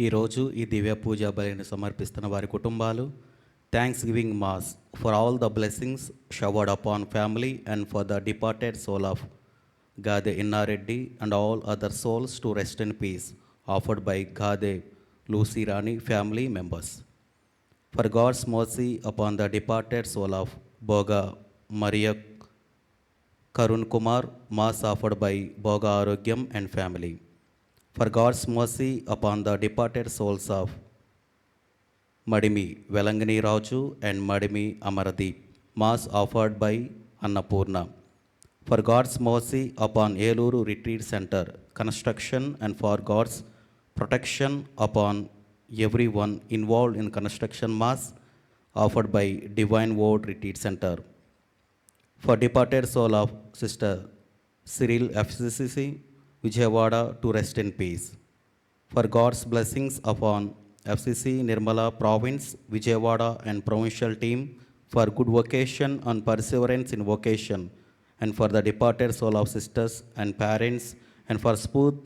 ఈరోజు ఈ దివ్య పూజా బలిని సమర్పిస్తున్న వారి కుటుంబాలు thanksgiving mass for all the blessings showered upon family and for the departed soul of Gade Innareddy and all other souls to rest in peace offered by Gade Lucy Rani family members. For God's mercy upon the departed soul of Boga Maria Karun Kumar mass offered by Boga Arogyam and family. For God's mercy upon the departed souls of Madimi Velangani Raju and Madimi Amaradeep, mass offered by Annapurna. For God's mercy upon Eluru Retreat Center construction and for God's protection upon everyone involved in construction mass offered by Divine Word Retreat Center. For departed soul of Sister Cyril FCCC Vijayawada to rest in peace. For God's blessings upon FCC Nirmala Province, Vijayawada and provincial team for good vocation and perseverance in vocation, and for the departed soul of sisters and parents, and for smooth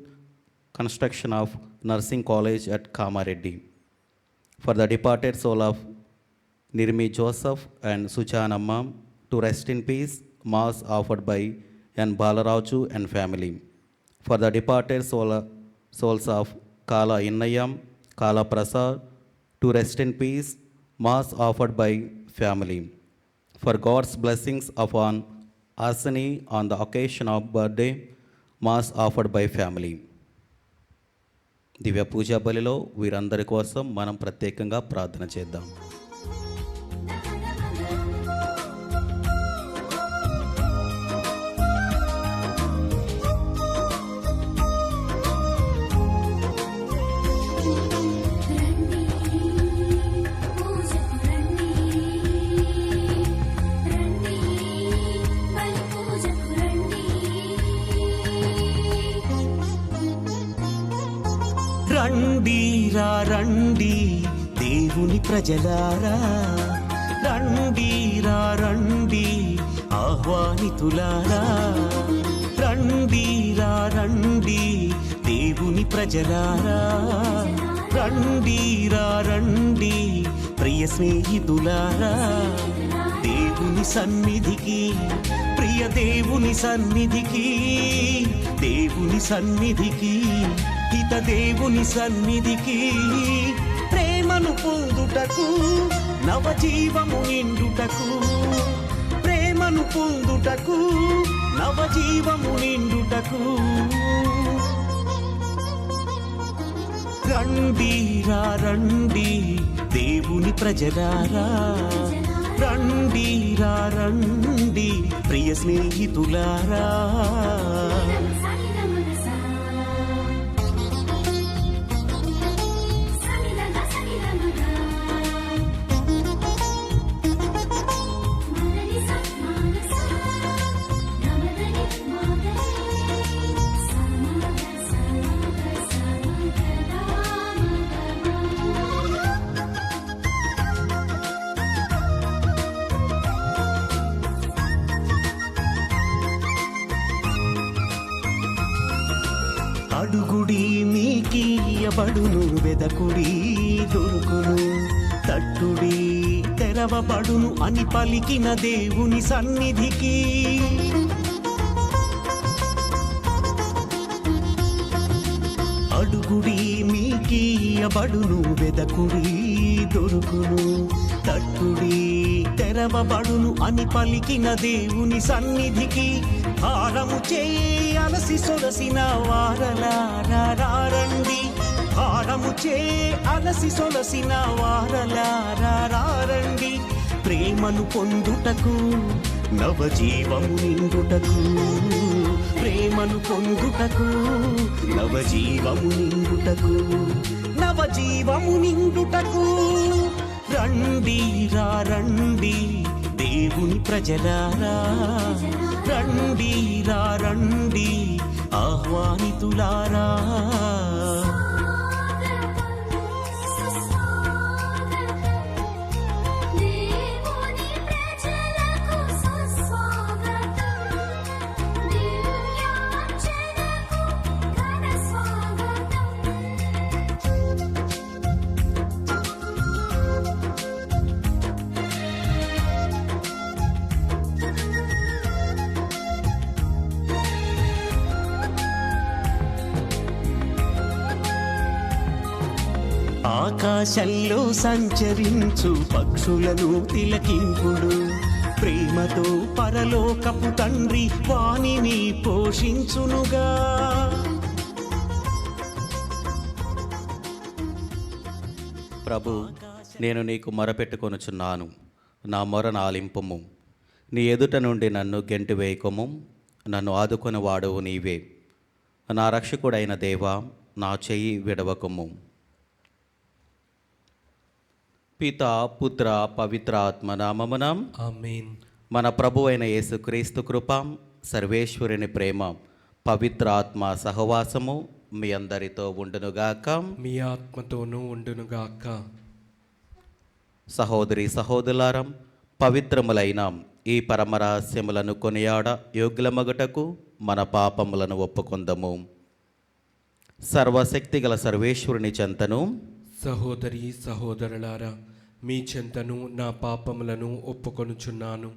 construction of nursing college at Kamareddy. For the departed soul of Nirmi Joseph and Sujanamma to rest in peace, mass offered by N. Balaraju and family. For the departed souls of Kala Innayam, Kala Prasad to rest in peace, mass offered by family. For God's blessings upon Asani on the occasion of birthday, mass offered by family. దివ్య పూజా బలిలో వీరందరి కోసం మనం ప్రత్యేకంగా ప్రార్థన చేద్దాం. రండిరా రండి దేవుని ప్రజలారా, రండిరా రండి ఆహ్వానితులారా, రండిరా రండి దేవుని ప్రజలారా, రండిరా రండి ప్రియ స్నేహితులారా, దేవుని సన్నిధికి, ప్రియ దేవుని సన్నిధికి, దేవుని సన్నిధికి, హిత దేవుని సన్నిధికి, ప్రేమను పొందుటకు నవజీవము నిండుటకు, ప్రేమను పొందుటకు నవజీవము నిండుటకు, రండిరా రండి దేవుని ప్రజలారా, రండిరా రండి ప్రియ స్నేహితులారా. అడుగుడి మీకీయబడును, వెదకుడి దొరుకును, తట్టుడి తెరవబడును అని పలికిన దేవుని సన్నిధికి, అడుగుడి మీకీయబడును, వెదకుడి దొరుకును, తట్టుడి తెరవబడును అని పలికిన దేవుని సన్నిధికి, భారము చేయి అలసి సొలసిన వారలారా రండి, భారము చేయి అలసి సొలసిన వారలారా రండి, ప్రేమను పొందుటకు నవజీవము నిండుటకు, ప్రేమను పొందుటకు నవజీవము నిండుటకు, నవజీవము నిండుటకు, రండిరా రండి దేవుని ప్రజలారా, రండిరా రండి ఆహ్వానితులారా. ఆకాశంలో సంచరించు పక్షులను తిలకింపుడు, ప్రేమతో పరలోకపు తండ్రి వానిని పోషించునుగా. ప్రభు, నేను నీకు మొరపెట్టుకొనుచున్నాను, నా మొరను ఆలింపుము. నీ ఎదుట నుండి నన్ను గెంటివేయకము, నన్ను ఆదుకొని వాడువు నీవే. నా రక్షకుడైన దేవా, నా చెయ్యి విడవకము. పిత, పుత్ర, పవిత్ర ఆత్మ నామమున ఆమేన్. మన ప్రభు అయిన యేసుక్రీస్తు కృప, సర్వేశ్వరుని ప్రేమ, పవిత్ర ఆత్మ సహవాసము మీ అందరితో ఉండునుగాక. మీ ఆత్మతోనూ ఉండునుగాక. సహోదరి సహోదరులారం, పవిత్రములైన ఈ పరమరహస్యములను కొనియాడ యోగ్యులమగుటకు మన పాపములను ఒప్పుకొందము. సర్వశక్తిగల సర్వేశ్వరుని చెంతను, సహోదరి సహోదరులారా, మీ చెంతను నా పాపములను ఒప్పుకొనుచున్నాను.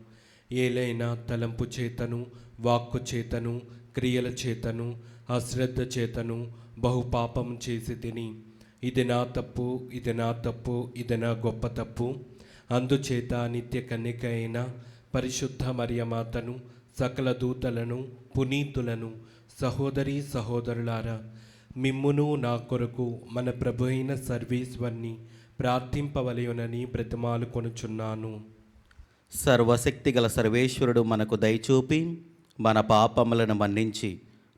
ఏలైనా తలంపు చేతను, వాక్కు చేతను, క్రియల చేతను, అశ్రద్ధ చేతను బహుపాపం చేసి తిని. ఇది నా తప్పు, ఇది నా తప్పు, ఇది నా గొప్ప తప్పు. అందుచేత నిత్య కన్యక అయిన పరిశుద్ధ మరియమాతను, సకల దూతలను, పునీతులను, సహోదరి సహోదరులారా, మిమ్మును నా కొరకు మన ప్రభు అయిన సర్వేశ్వరుని ప్రార్థింపవలయునని బ్రతిమాలు కొనుచున్నాను. సర్వశక్తిగల సర్వేశ్వరుడు మనకు దయచూపి మన పాపములను మన్నించి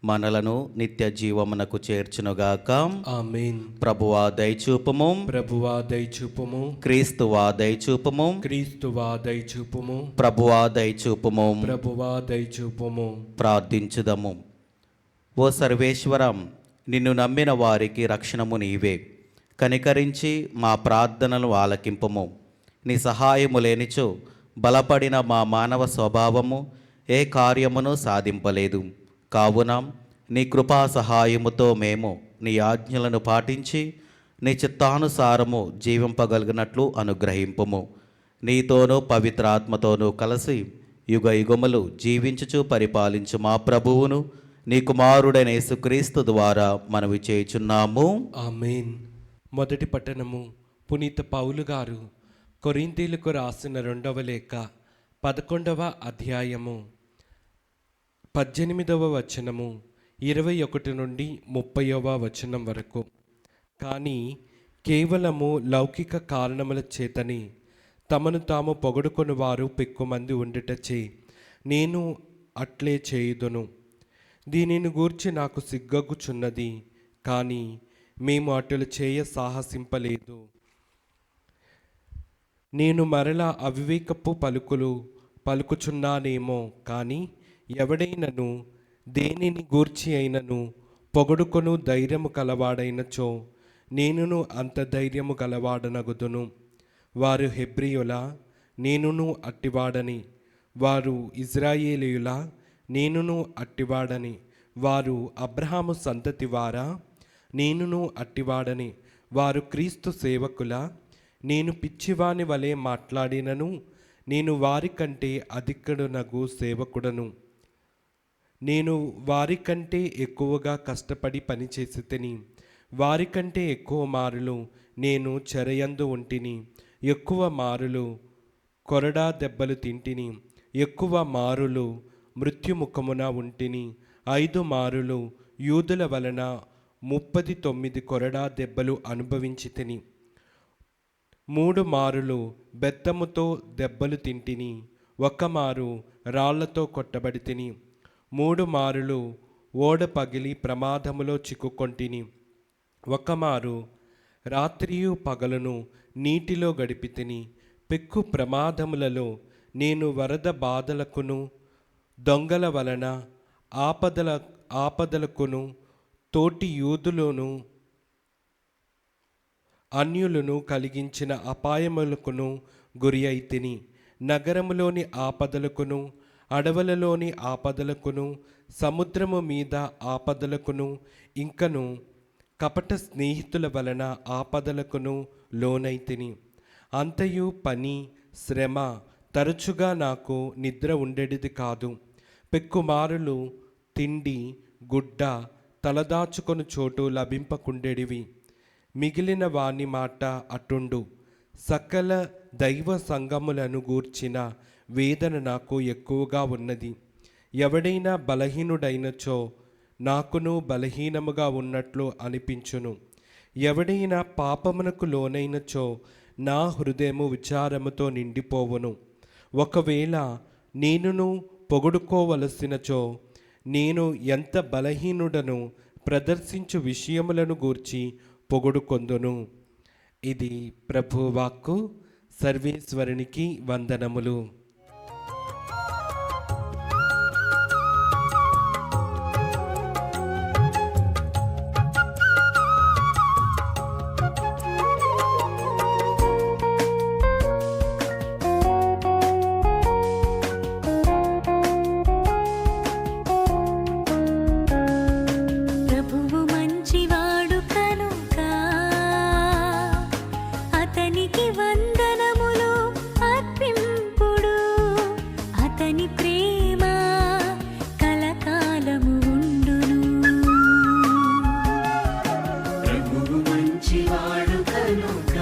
మనలను నిత్య జీవమునకు చేర్చునుగాక. ఆమేన్. ప్రభువా దయచూపము, ప్రభువా దయచూపుము, క్రీస్తువా దయచూపము, క్రీస్తువా దయచూపుము, ప్రభువా దయచూపము. ప్రభువా దయచూపుము. ప్రార్థించుదము. ఓ సర్వేశ్వరం, నిన్ను నమ్మిన వారికి రక్షణము నీవే. కనికరించి మా ప్రార్థనలు ఆలకింపము. నీ సహాయము లేనిచో బలపడిన మా మానవ స్వభావము ఏ కార్యమును సాధింపలేదు. కావున నీ కృపా సహాయముతో మేము నీ ఆజ్ఞలను పాటించి నీ చిత్తానుసారము జీవింపగలిగినట్లు అనుగ్రహింపుము. నీతోనూ పవిత్రాత్మతోనూ కలిసి యుగ యుగములు జీవించుచు పరిపాలించు మా ప్రభువును నీ కుమారుడైన యేసుక్రీస్తు ద్వారా మనవి చేయుచున్నాము. ఆమేన్. మొదటి పట్టణము. పునీత పౌలు గారు కొరింథీయులకు రాసిన 2వ లేఖ 11వ అధ్యాయము 18వ వచనము 21 నుండి 30వ వచనం వరకు. కానీ కేవలము లౌకిక కారణముల చేతని తమను తాము పొగడుకొని వారు పెక్కుమంది ఉండుటచే నేను అట్లే చేయుదును. దీనిని గూర్చి నాకు సిగ్గగుచున్నది, కానీ మేము అటులు చేయ సాహసింపలేదు. నేను మరలా అవివేకపు పలుకులు పలుకుచున్నానేమో, కానీ ఎవడైనను దేనిని గూర్చి అయినను పొగడుకొను ధైర్యము కలవాడైనచో నేనును అంత ధైర్యము గలవాడనగుదును. వారు హెబ్రియుల, నేనును అట్టివాడని. వారు ఇజ్రాయేలీయుల, నేనును అట్టివాడని. వారు అబ్రహాము సంతతి వారా, నేనును అట్టివాడని. వారు క్రీస్తు సేవకుల, నేను పిచ్చివాని వలె మాట్లాడినను నేను వారికంటే అధికుడనగు సేవకుడను. నేను వారికంటే ఎక్కువగా కష్టపడి పనిచేసి తిని. వారికంటే ఎక్కువ మారులు నేను చెరయందు ఉంటిని. ఎక్కువ మారులు కొరడా దెబ్బలు తింటిని. ఎక్కువ మారులు మృత్యుముఖమున ఉంటిని. 5 మారులు యూదుల వలన 39 కొరడా దెబ్బలు అనుభవించి తిని. 3 మారులు బెత్తముతో దెబ్బలు తింటిని. 1 మారు రాళ్లతో కొట్టబడి తిని. 3 మారులు ఓడ పగిలి ప్రమాదములో చిక్కుకొంటిని. 1 మారు రాత్రియు పగలును నీటిలో గడిపి తిని. పెక్కు ప్రమాదములలో నేను వరద బాధలకును దొంగల వలన ఆపదలకును తోటి యూదులను అన్యులను కలిగించిన అపాయములకును గురి అయితిని. నగరములోని ఆపదలకును అడవులలోని ఆపదలకును సముద్రము మీద ఆపదలకును ఇంకను కపట స్నేహితుల వలన ఆపదలకును లోనైతిని. అంతయు పని శ్రమ, తరచుగా నాకు నిద్ర ఉండేది కాదు. పెక్కుమారులు తిండి గుడ్డ తలదాచుకొని చోటు లభింపకుండేడివి. మిగిలిన వాని మాట అటుండు. సకల దైవ సంగములను గూర్చిన వేదన నాకు ఎక్కువగా ఉన్నది. ఎవడైనా బలహీనుడైనచో నాకును బలహీనముగా ఉన్నట్లు అనిపించును. ఎవడైనా పాపమునకు లోనైనచో నా హృదయము విచారముతో నిండిపోవును. ఒకవేళ నేనును పొగుడుకోవలసినచో నేను ఎంత బలహీనుడను ప్రదర్శించు విషయములను గూర్చి పొగుడుకొందును. ఇది ప్రభువాక్కు. సర్వేశ్వరునికి వందనములు. ప్రభువు మంచివాడు కనుక అతనికి వందనములు అర్పింపుడు. అతని ప్రేమ కలకాలము ఉండును. ప్రభువు మంచివాడు కనుక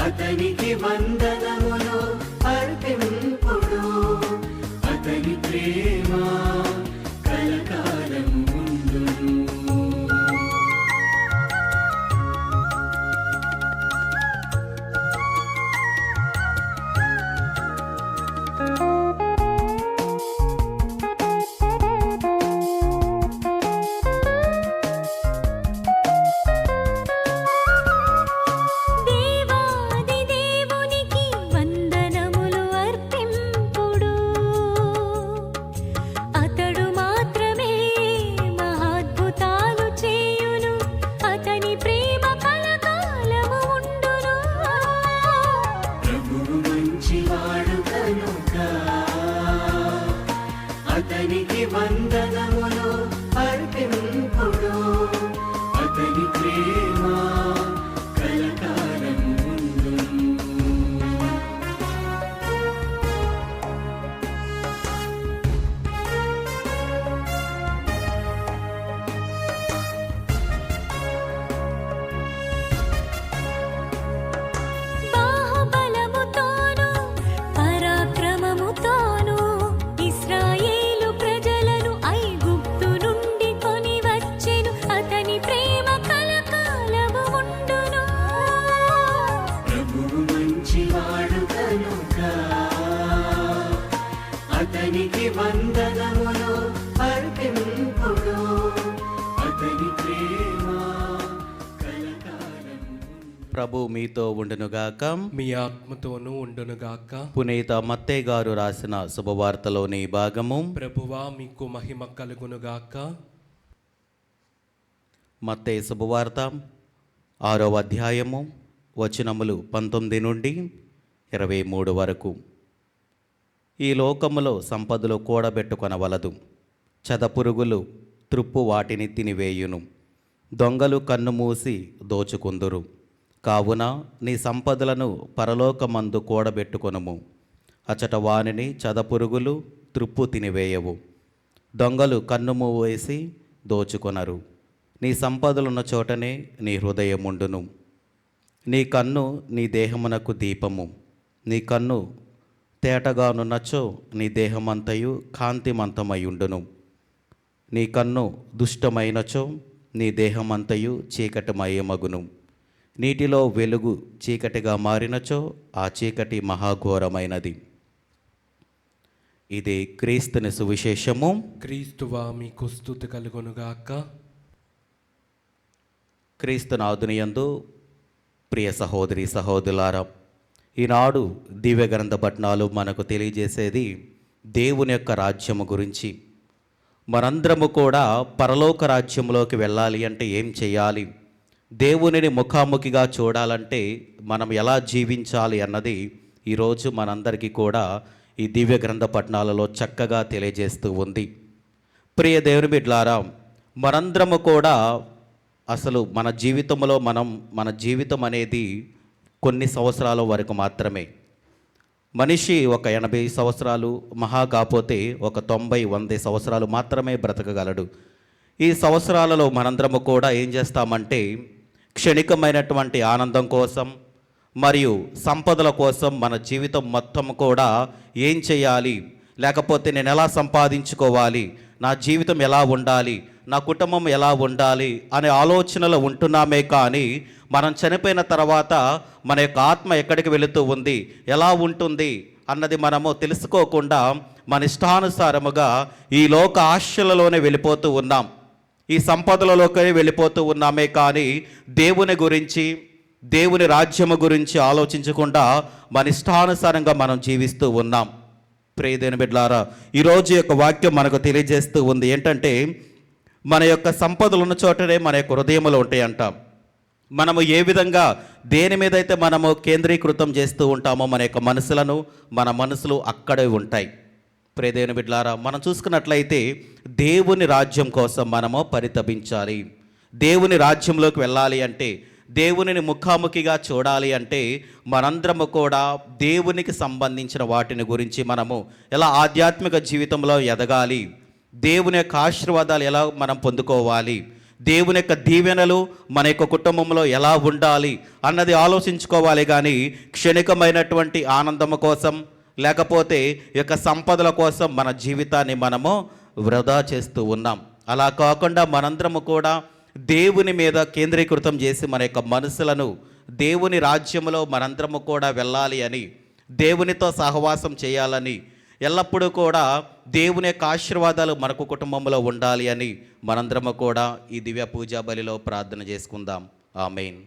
అతనికి వందనములు అర్పింపుడు. అతని ప్రేమ కలకాలం ఉండును. దేవాది దేవునికి వందనములు అర్పింపుడు. అతడు మాత్రమే మహాద్భుతాలు చేయును. అతని ప్రేమ కలకాలము ఉండును. ప్రభువు మంచివాడు కనుక అతనికి వందనములు అర్పింపుడు. అతని ప్రేమ కలకాలం ఉండును. బాహుబలముతోను పరాక్రమముతోను ఇశ్రాయేలు ప్రజలను ఐగుప్తు నుండి కొని వచ్చెను. అతని ప్రేమ కలకాలము ఉండును. ప్రభువు మంచివాడు కనుక అతనికి వందనములు అర్పింపుడు. అతని ప్రేమ కలకాలం ప్రభు మీతో ఉండునుగాక. మీ ఆత్మతోనూ ఉండునుగాక. పునీత మత్తయి గారు రాసిన శుభవార్తలోని భాగము. ప్రభువా మీకు మహిమ కలుగునుగాక. మత్తయి శుభవార్త 6వ అధ్యాయము వచనములు 19 నుండి 23 వరకు. ఈ లోకములో సంపదలు కూడబెట్టుకొనవలదు. చదపురుగులు త్రుప్పు వాటిని తినివేయును. దొంగలు కన్ను మూసి దోచుకుందురు. కావున నీ సంపదలను పరలోకమందు కూడబెట్టుకొనుము. అచట వానిని చదపురుగులు త్రుప్పు తినివేయవు. దొంగలు కన్ను మూవేసి దోచుకొనరు. నీ సంపదలున్న చోటనే నీ హృదయముండును. నీ కన్ను నీ దేహమునకు దీపము. నీ కన్ను తేటగానున్నచో నీ దేహమంతయు కాంతిమంతమయుండును. నీ కన్ను దుష్టమైనచో నీ దేహమంతయు చీకటిమయమగును. నీటిలో వెలుగు చీకటిగా మారినచో ఆ చీకటి మహాఘోరమైనది. ఇది క్రీస్తుని సువిశేషము. క్రీస్తువా మీకు స్తుతి కలుగునుగాక. క్రీస్తునాథునియందు ప్రియ సహోదరి సహోదరులారా, ఈనాడు దివ్య గ్రంథ పఠనాలు మనకు తెలియజేసేది దేవుని యొక్క రాజ్యము గురించి. మనందరము కూడా పరలోక రాజ్యంలోకి వెళ్ళాలి అంటే ఏం చేయాలి, దేవునిని ముఖాముఖిగా చూడాలంటే మనం ఎలా జీవించాలి అన్నది ఈరోజు మనందరికీ కూడా ఈ దివ్య గ్రంథ పఠనాలలో చక్కగా తెలియజేస్తూ ఉంది. ప్రియ దేవుని బిడ్డలారా, మనందరము కూడా అసలు మన జీవితం అనేది కొన్ని సంవత్సరాల వరకు మాత్రమే. మనిషి ఒక 80 సంవత్సరాలు, మహా కాకపోతే ఒక 90-100 సంవత్సరాలు మాత్రమే బ్రతకగలడు. ఈ సంవత్సరాలలో మనందరము కూడా ఏం చేస్తామంటే క్షణికమైనటువంటి ఆనందం కోసం మరియు సంపదల కోసం మన జీవితం మొత్తం కూడా ఏం చేయాలి, లేకపోతే నేను ఎలా సంపాదించుకోవాలి, నా జీవితం ఎలా ఉండాలి, నా కుటుంబం ఎలా ఉండాలి అనే ఆలోచనలు ఉంటున్నామే. కానీ మనం చనిపోయిన తర్వాత మన యొక్క ఆత్మ ఎక్కడికి వెళుతూ ఉంది, ఎలా ఉంటుంది అన్నది మనము తెలుసుకోకుండా మన ఇష్టానుసారముగా ఈ లోక ఆశలలోనే వెళ్ళిపోతూ ఉన్నాం, ఈ సంపదలలోకి వెళ్ళిపోతూ ఉన్నామే. కానీ దేవుని గురించి, దేవుని రాజ్యము గురించి ఆలోచించకుండా మన ఇష్టానుసారంగా మనం జీవిస్తూ ఉన్నాం. ప్రియదేని బిడ్డలారా, ఈరోజు యొక్క వాక్యం మనకు తెలియజేస్తూ ఉంది ఏంటంటే, మన యొక్క సంపదలు ఉన్న చోటనే మన యొక్క హృదయములు ఉంటాయంట. మనము ఏ విధంగా దేని మీద అయితే మనము కేంద్రీకృతం చేస్తూ ఉంటామో మన మనసులు అక్కడే ఉంటాయి. ప్రియదేని బిడ్డలారా, మనం చూసుకున్నట్లయితే దేవుని రాజ్యం కోసం మనము పరితపించాలి. దేవుని రాజ్యంలోకి వెళ్ళాలి అంటే, దేవునిని ముఖాముఖిగా చూడాలి అంటే మనందరము కూడా దేవునికి సంబంధించిన వాటిని గురించి మనము ఎలా ఆధ్యాత్మిక జీవితంలో ఎదగాలి, దేవుని యొక్క ఆశీర్వాదాలు ఎలా మనం పొందుకోవాలి, దేవుని యొక్క దీవెనలు మన యొక్క కుటుంబంలో ఎలా ఉండాలి అన్నది ఆలోచించుకోవాలి. కానీ క్షణికమైనటువంటి ఆనందం కోసం, లేకపోతే ఈ యొక్క సంపదల కోసం మన జీవితాన్ని మనము వృధా చేస్తూ ఉన్నాం. అలా కాకుండా మనందరము కూడా దేవుని మీద కేంద్రీకృతం చేసి మన యొక్క మనసులను దేవుని రాజ్యంలో మనందరము కూడా వెళ్ళాలి అని, దేవునితో సహవాసం చేయాలని, ఎల్లప్పుడూ కూడా దేవుని యొక్క ఆశీర్వాదాలు మనకు కుటుంబంలో ఉండాలి అని మనందరము కూడా ఈ దివ్య పూజా బలిలో ప్రార్థన చేసుకుందాం. ఆమేన్.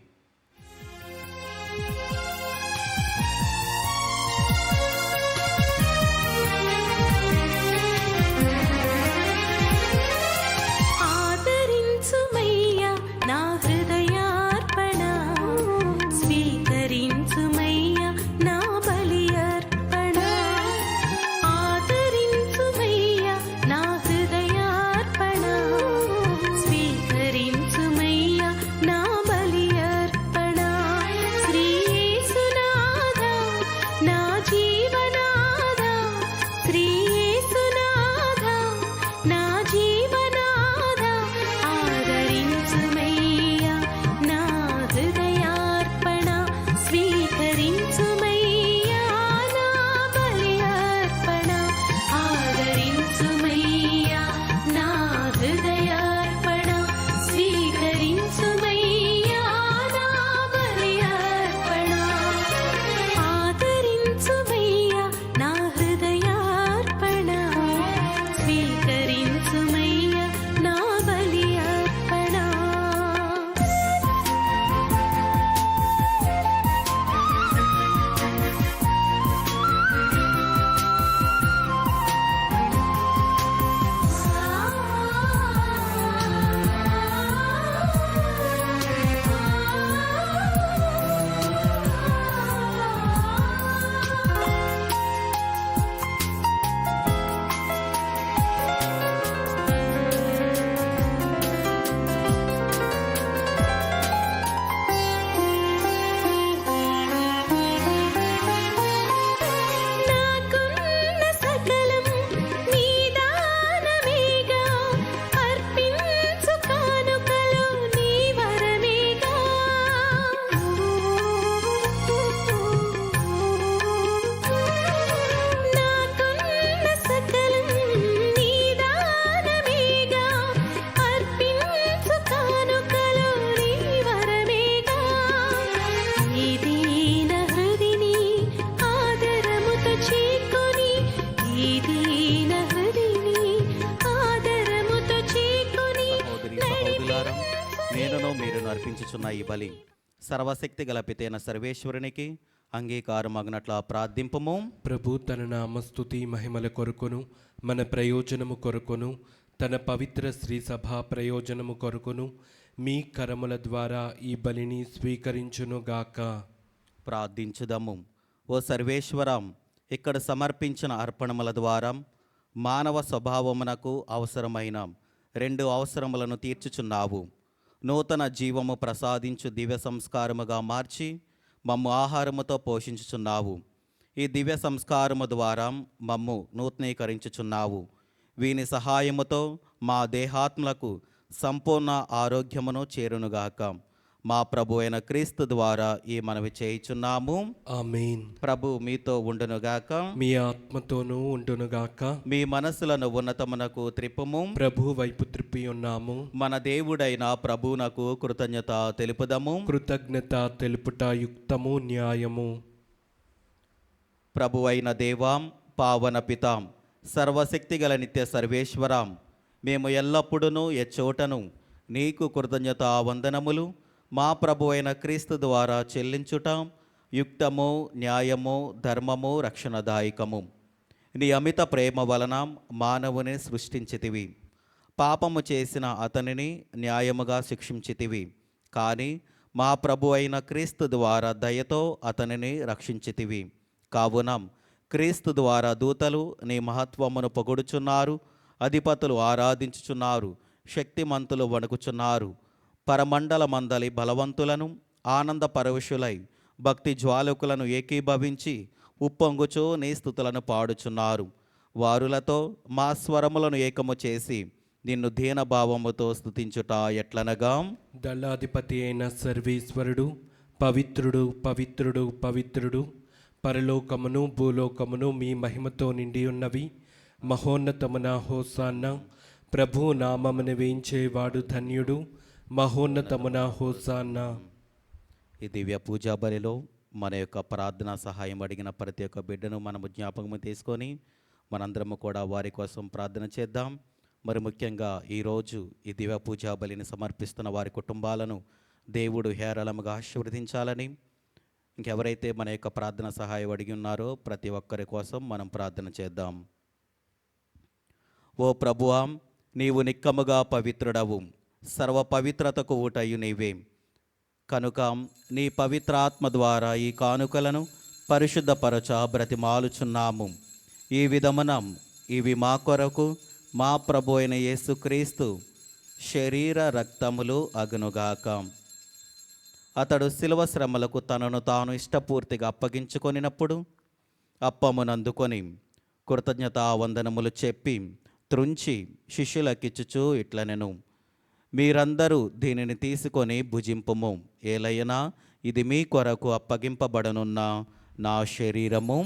ఆదరించుమయ్యా నా హృదయార్పణ, స్వీకరించుమయ్యా నా బలి అర్పణ. ఆదరించుమయ్యా నా హృదయార్పణ, స్వీకరించుమయ్యా నా బలి అర్పణ. శ్రీ యేసునాథా నా జీవనాథా, శ్రీ యేసునాథా నా జీవనాథా, ఆదరించుమయ్యా నా హృదయార్పణ, స్వీకరించుమయ్యా నా బలి అర్పణ. ఆదరించుమయ్యా నా హృదయార్పణ, స్వీకరించుమయ్యా నా బలి అర్పణ. ఆదరించుమయ్యా నా హృదయార్పణ, స్వీకరించుమయ్యా నా బలి అర్పణ. నాకున్న సకలం నీ దానమేగా, అర్పించు కానుకలు నీ వరమేగా. నాకున్న సకలం నీ దానమేగా, అర్పించు కానుకలు నీ వరమేగా. ఈ దీన హృదిని ఆదరముతో చేకొని, ఈ దీన హృదిని ఆదరముతో చేకొని సహోదరి సహోదరులారా, నేనును మీరును అర్పించుచున్న ఈ బలి సర్వశక్తి గల పితైన సర్వేశ్వరునికి అంగీకారమగినట్లా ప్రార్థింపము. ప్రభు తన నామస్తుతి మహిమల కొరకును మన ప్రయోజనము కొరకును తన పవిత్ర శ్రీ సభా ప్రయోజనము కొరకును మీ కరముల ద్వారా ఈ బలిని స్వీకరించునుగాక. ప్రార్థించుదము. ఓ సర్వేశ్వరం, ఇక్కడ సమర్పించిన అర్పణముల ద్వారా మానవ స్వభావమునకు అవసరమైన 2 అవసరములను తీర్చుచున్నావు. నూతన జీవము ప్రసాదించు దివ్య సంస్కారముగా మార్చి మమ్ము ఆహారముతో పోషించుచున్నావు. ఈ దివ్య సంస్కారము ద్వారా మమ్ము నూతనీకరించుచున్నావు. వీని సహాయముతో మా దేహాత్మలకు సంపూర్ణ ఆరోగ్యమును చేరునుగాక. మా ప్రభు అయిన క్రీస్తు ద్వారా ఈ మనవి చేయుచున్నాము. ఆమేన్. ప్రభు మీతో ఉండునుగాక. మీ ఆత్మతోనూ ఉండునుగాక. మీ మనసులను ఉన్నతమునకు త్రిప్పుము. ప్రభు వైపు త్రిప్పి ఉన్నాము. మన దేవుడైన ప్రభువునకు కృతజ్ఞత తెలుపుదము. కృతజ్ఞత తెలుపుట యుక్తము, న్యాయము. ప్రభు అయిన దేవాం, పావన పితాం, సర్వశక్తిగల నిత్య సర్వేశ్వరాం, మేము ఎల్లప్పుడూ ఎచ్చోటను నీకు కృతజ్ఞత వందనములు మా ప్రభు అయిన క్రీస్తు ద్వారా చెల్లించుట యుక్తము, న్యాయము, ధర్మము, రక్షణదాయకము. నీ అమిత ప్రేమ వలన మానవుని సృష్టించితివి. పాపము చేసిన అతనిని న్యాయముగా శిక్షించితివి. కానీ మా ప్రభు అయిన క్రీస్తు ద్వారా దయతో అతనిని రక్షించితివి. కావున క్రీస్తు ద్వారా దూతలు నీ మహత్వమును పొగుడుచున్నారు, అధిపతులు ఆరాధించుచున్నారు, శక్తిమంతులు వణుకుచున్నారు. పరమండల మందలి బలవంతులను ఆనంద పరవశులై భక్తి జ్వాలకులను ఏకీభవించి ఉప్పొంగుచూ నీ స్తుతులను పాడుచున్నారు. వారులతో మా స్వరములను ఏకము చేసి నిన్ను దీనభావముతో స్తుతించుట ఎట్లనగా, దళాధిపతి అయిన సర్వేశ్వరుడు పవిత్రుడు, పవిత్రుడు, పవిత్రుడు, పరలోకమును భూలోకమును మీ మహిమతో నిండి ఉన్నవి. మహోన్నతమున హోసాన్న. ప్రభు నామమును వేయించేవాడు ధన్యుడు. మహోన్నతమున హోసాన్న. ఈ దివ్య పూజా బలిలో మన యొక్క ప్రార్థనా సహాయం అడిగిన ప్రతి ఒక్క బిడ్డను మనము జ్ఞాపకము తీసుకొని మనందరము కూడా వారి కోసం ప్రార్థన చేద్దాం. మరి ముఖ్యంగా ఈరోజు ఈ దివ్య పూజా బలిని సమర్పిస్తున్న వారి కుటుంబాలను దేవుడు హేరళముగా ఆశీర్వదించాలని, ఇంకెవరైతే మన యొక్క ప్రార్థన సహాయం అడిగి ఉన్నారో ప్రతి ఒక్కరి కోసం మనం ప్రార్థన చేద్దాం. ఓ ప్రభువా, నీవు నిక్కముగా పవిత్రుడవు, సర్వ పవిత్రతకు ఊటయు నీవే. కనుక నీ పవిత్రాత్మ ద్వారా ఈ కానుకలను పరిశుద్ధపరచ బ్రతిమాలుచున్నాము. ఈ విధమున ఇవి మా కొరకు మా ప్రభు అయిన యేసుక్రీస్తు శరీర రక్తములు అగునుగాక. అతడు శిలువ శ్రమలకు తనను తాను ఇష్టపూర్తిగా అప్పగించుకొనినప్పుడు అప్పమునందుకొని కృతజ్ఞతా వందనములు చెప్పి త్రుంచి శిష్యులకిచ్చుచూ ఇట్లనెను, మీరందరూ దీనిని తీసుకొని భుజింపుము. ఏలైనా ఇది మీ కొరకు అప్పగింపబడనున్న నా శరీరము.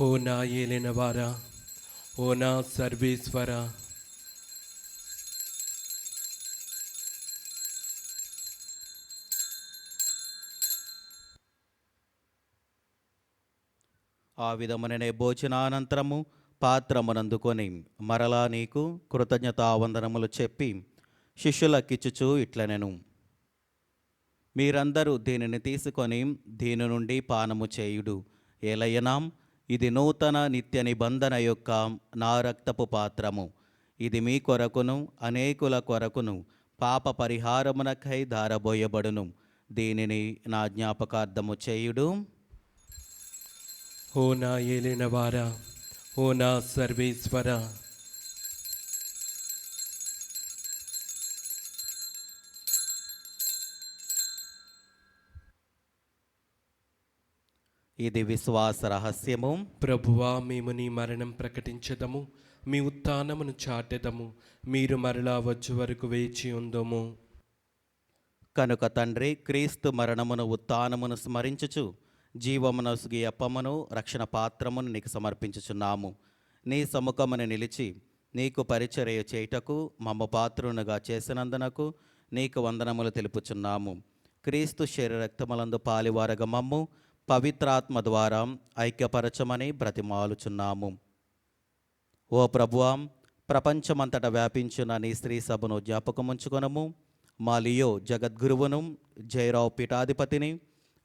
ఓ నా ఏలినవారా, ఓ నా సర్వేశ్వర, ఆ విధముననే భోజనానంతరము పాత్రమునందుకొని మరలా నీకు కృతజ్ఞతావందనములు చెప్పి శిష్యులకిచ్చుచూ ఇట్లనెను, మీరందరూ దీనిని తీసుకొని దీని నుండి పానము చేయుడు. ఏలయనా ఇది నూతన నిత్య నిబంధన యొక్క నా రక్తపు పాత్రము. ఇది మీ కొరకును అనేకుల కొరకును పాప పరిహారమునకై ధారబోయబడును. దీనిని నా జ్ఞాపకార్థము చేయుడు. ఓ నా ఏలినవారా, ఓ నా సర్వేశ్వర, ఇది విశ్వాస రహస్యము. ప్రభువా, మేము నీ మరణం ప్రకటించదము, మీ ఉత్థానమును చాటెదము. మీరు మరలా వచ్చు వరకు వేచి ఉందము. కనుక తండ్రి, క్రీస్తు మరణమును ఉత్థానమును స్మరించుచు జీవమునొసగి అప్పమును రక్షణ పాత్రమును నీకు సమర్పించుచున్నాము. నీ సముఖమును నిలిచి నీకు పరిచర్య చేయుటకు మమ్మ పాత్రునుగా చేసినందునకు నీకు వందనములు తెలుపుచున్నాము. క్రీస్తు శరీర రక్తములందు పాలివారగా మమ్ము పవిత్రాత్మ ద్వారా ఐక్యపరచమని బ్రతిమాలుచున్నాము. ఓ ప్రభువా, ప్రపంచమంతటా వ్యాపించిన నీ స్త్రీ సభను జ్ఞాపకముంచుకొనము. మా లియో జగద్గురువును, జయరావు పీఠాధిపతిని,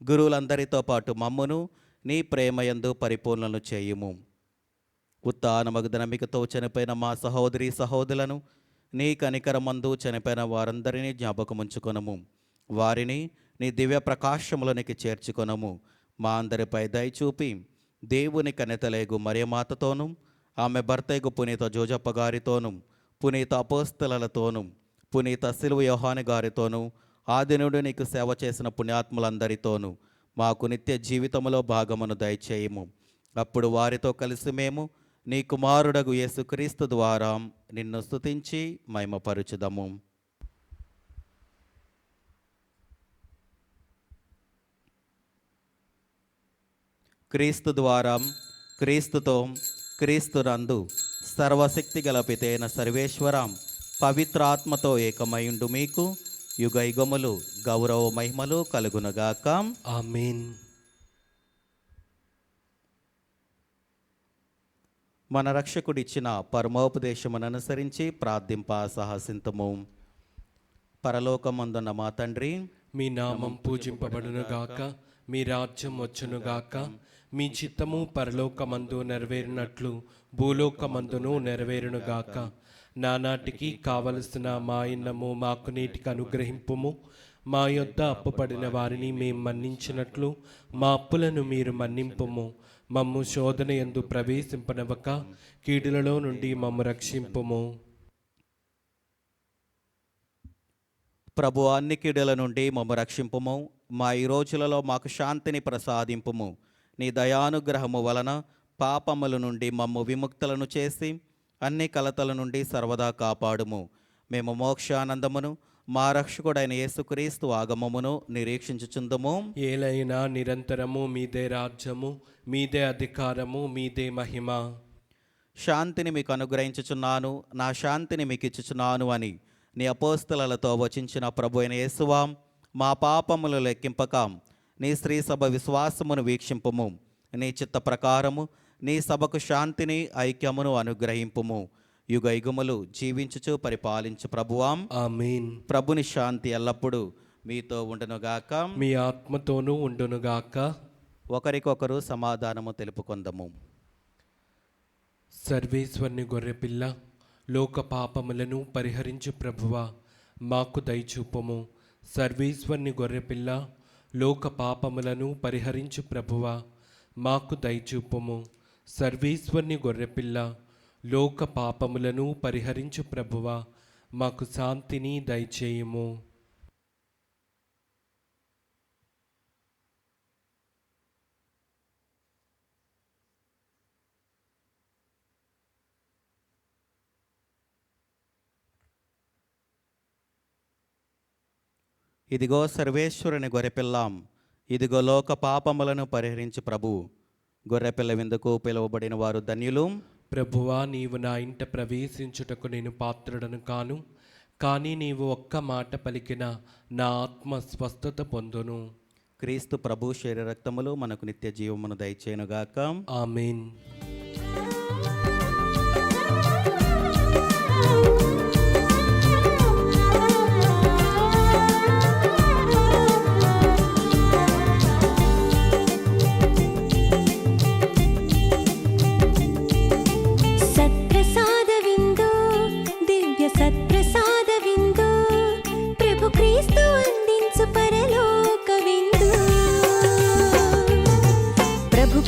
గురువులందరితో పాటు మమ్మును నీ ప్రేమయందు పరిపూర్ణను చేయుము. ఉత్థానమగు దినమికతో చనిపోయిన మా సహోదరి సహోదరులను నీ కనికరమందు చనిపోయిన వారందరినీ జ్ఞాపకముంచుకొనము. వారిని నీ దివ్య ప్రకాశములోనికి చేర్చుకొనము. మా అందరిపై దయచూపి దేవుని కనితలేగు మరియమాతతోనూ, ఆమె భర్తయగు పునీత జోజప్ప గారితోనూ, పునీత అపోస్తలతోనూ, పునీత సిలువ యోహాను గారితోనూ, ఆది నుండి నీకు సేవ చేసిన పుణ్యాత్ములందరితోనూ మాకు నిత్య జీవితంలో భాగమును దయచేయము. అప్పుడు వారితో కలిసి మేము నీ కుమారుడగు యేసుక్రీస్తు ద్వారా నిన్ను స్తుతించి మహిమపరచుదము. క్రీస్తు ద్వారా, క్రీస్తుతో, క్రీస్తునందు సర్వశక్తి గల పితైన సర్వేశ్వరం పవిత్రాత్మతో ఏకమైండు మీకు యుగయుగములు గౌరవ మహిమలు కలుగునగాక. ఆమేన్. మన రక్షకుడిచ్చిన పరమోపదేశమును అనుసరించి ప్రార్థింప సాహసింతము. పరలోకమందున్న మా తండ్రి, మీ నామం పూజింపబడునుగాక, మీ రాజ్యం వచ్చునుగాక, మీ చిత్తము పరలోకమందు నెరవేరినట్లు భూలోకమందును నెరవేరునుగాక. నానాటికి కావలసిన మా ఇన్నము మాకు నీటికి అనుగ్రహింపుము. మా యొద్ద అప్పుపడిన వారిని మేము మన్నించినట్లు మా అప్పులను మీరు మన్నింపుము. మమ్ము శోధన యందు ప్రవేశింపనవక కీడులలో నుండి మమ్ము రక్షింపుము. ప్రభు, అన్ని కీడుల నుండి మమ్ము రక్షింపుము. మా ఈ రోజులలో మాకు శాంతిని ప్రసాదింపుము. నీ దయానుగ్రహము వలన పాపముల నుండి మమ్ము విముక్తులను చేసి అన్ని కలతల నుండి సర్వదా కాపాడుము. మేము మోక్షానందమును మా రక్షకుడైన యేసుక్రీస్తు ఆగమమును నిరీక్షించుచుందుము. ఏలైనా నిరంతరము మీదే రాజ్యము, మీదే అధికారము, మీదే మహిమ. శాంతిని మీకు అనుగ్రహించుచున్నాను, నా శాంతిని మీకు ఇచ్చుచున్నాను అని నీ అపోస్తలతో వచించిన ప్రభు అయిన యేసువా, మా పాపములు లెక్కింపక నీ స్త్రీ సభ విశ్వాసమును వీక్షింపుము. నీ చిత్త ప్రకారము నీ సభకు శాంతిని ఐక్యమును అనుగ్రహింపుము. యుగయుగములు జీవించుచు పరిపాలించు ప్రభువాం. ఆమేన్. ప్రభుని శాంతి ఎల్లప్పుడూ మీతో ఉండునుగాక, మీ ఆత్మతోనూ ఉండునుగాక. ఒకరికొకరు సమాధానము తెలుపుకొందము. సర్వేశ్వరుని గొర్రెపిల్ల, లోక పాపములను పరిహరించు ప్రభువా, మాకు దయచూపుము. సర్వేశ్వరుని గొర్రెపిల్ల, లోక పాపములను పరిహరించు ప్రభువా, మాకు దయచూపుము. సర్వేశ్వరుని గొర్రెపిల్ల, లోక పాపములను పరిహరించు ప్రభువా, మాకు శాంతిని దయచేయుము. ఇదిగో సర్వేశ్వరుని గొర్రెపిల్లాం, ఇదిగో లోక పాపములను పరిహరించు ప్రభువు. గొర్రెపిల్ల విందుకు పిలువబడిన వారు ధన్యులు. ప్రభువా, నీవు నా ఇంట ప్రవేశించుటకు నేను పాత్రుడను కాను, కానీ నీవు ఒక్క మాట పలికిన నా ఆత్మ స్వస్థత పొందును. క్రీస్తు ప్రభు శరీర రక్తములు మనకు నిత్య జీవమును దయచేయునుగాక. ఆమేన్.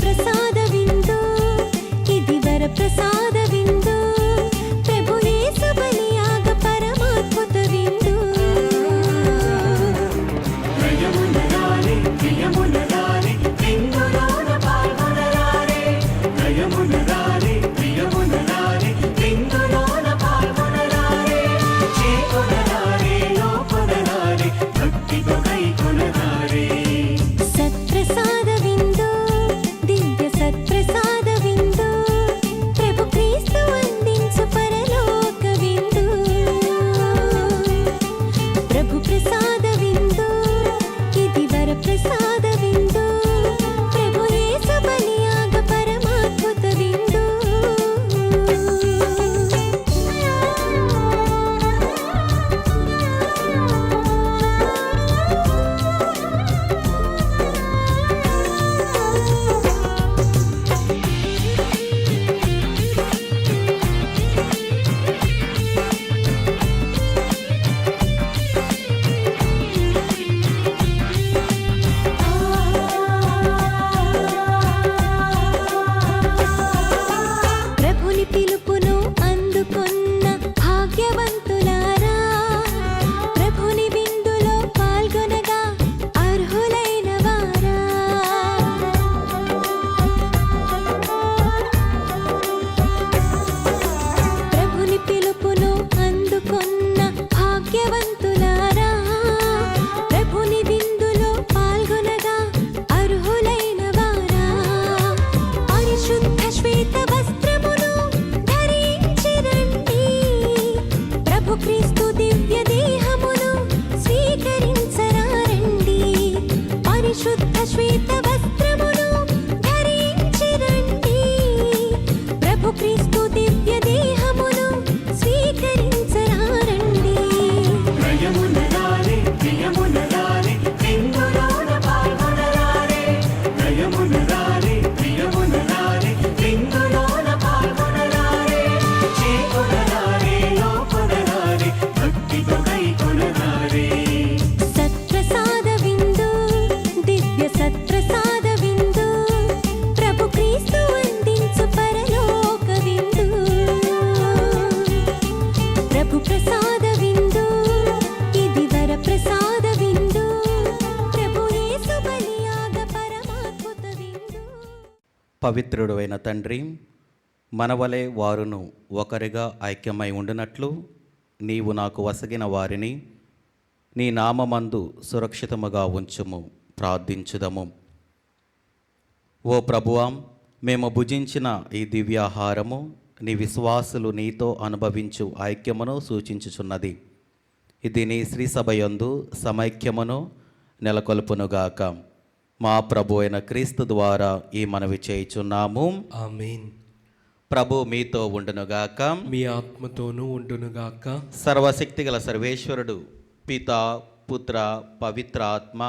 ప్రసాద విందు ప్రభు ప్రసాద విందు, ఇది వర ప్రసాద విందు, ప్రభు యేసు బలియాగ పరమాద్భుత విందు. పవిత్రుడు అయిన తండ్రి, మనవలే వారును ఒకరిగా ఐక్యమై ఉండునట్లు నీవు నాకు వసగిన వారిని నీ నామమందు సురక్షితముగా ఉంచుము. ప్రార్థించుదము. ఓ ప్రభువా, మేము భుజించిన ఈ దివ్యాహారము నీ విశ్వాసులు నీతో అనుభవించు ఐక్యమును సూచించుచున్నది. ఇది నీ శ్రీసభయందు సమైక్యమును నెలకొల్పునుగాక. మా ప్రభు అయిన క్రీస్తు ద్వారా ఈ మనవి చేయుచున్నాము. ఆమేన్. ప్రభు మీతో ఉండునుగాక. మీ ఆత్మతోనూ ఉండునుగాక. సర్వశక్తిగల సర్వేశ్వరుడు పితా, పుత్ర, పవిత్ర ఆత్మ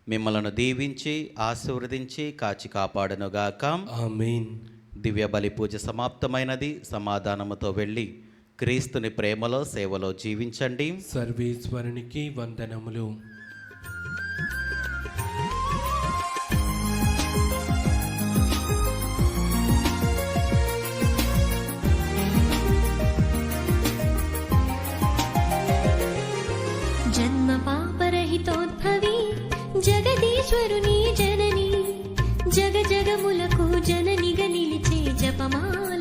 మిమ్మలను దీవించి ఆశీర్వదించి కాచి కాపాడునుగాక. ఆమేన్. దివ్య బలి పూజ సమాప్తమైనది. సమాధానముతో వెళ్ళి క్రీస్తుని ప్రేమలో సేవలో జీవించండి. సర్వేశ్వరునికి వందనములు. జన్మ పాపరహితోద్భవి జగదీశ్వరుని జనని, జగ జగములకు జననిగా నిలిచే జపమాల